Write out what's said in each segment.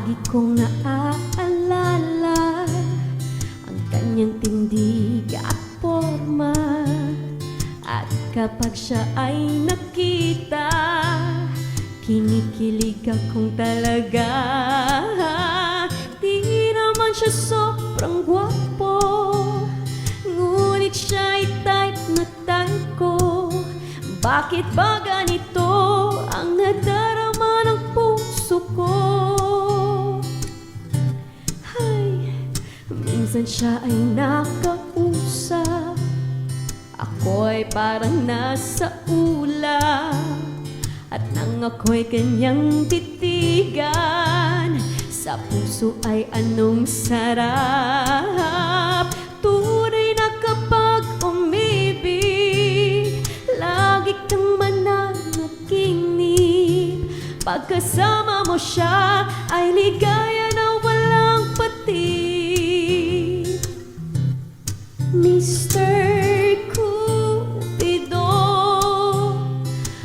Lagi kong naaalala ang kanyang tindig at forma. At kapag siya ay nakita, kinikilig akong talaga. Di naman siya sobrang gwapo, ngunit siya'y type na type ko. Bakit ba ganito ang nadarama ng puso ko? Ay, minsan siya ay nakausap, ako'y parang nasa ulap. At nang ako'y kanyang titigan, sa puso ay anong sarap. Tunay na kapag umibig, lagi kang mananaginip. Pagkasama mo siya ay ligaya na walang patid. Mr. Cupido,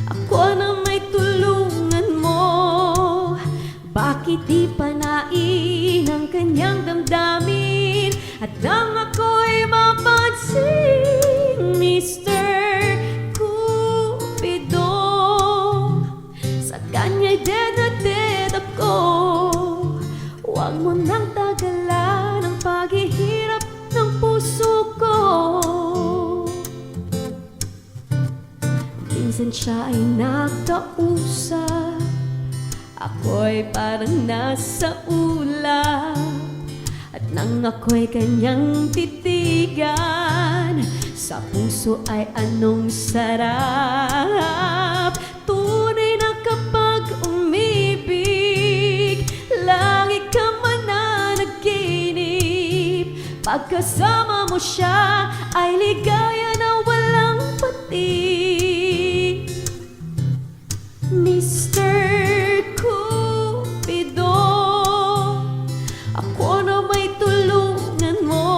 ako na may tulungan mo. Bakit di panain ang kanyang damdamin at nang ako'y mapansin? Mr. Cupido, sa kanya'y dead na dead ako. Huwag mo nang tagalan ang paghihirap ng puso ko. Minsan siya ay nakausap, ako'y parang nasa ulap. At nang ako'y kanyang titigan, sa puso ay anong sarap. Tunay na kapag umibig, lagi kang mananaginip. Pagkasama mo siya ay ligaya na walang patid. Mr. Cupido, ako na may tulungan mo.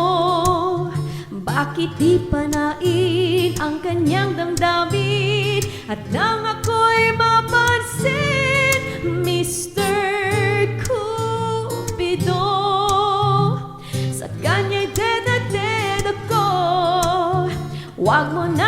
Bakit di panain ang kanyang damdamin at nang ako'y mapansin? Mr. Cupido, sa kanya'y dead na dead ako. Huwag mo na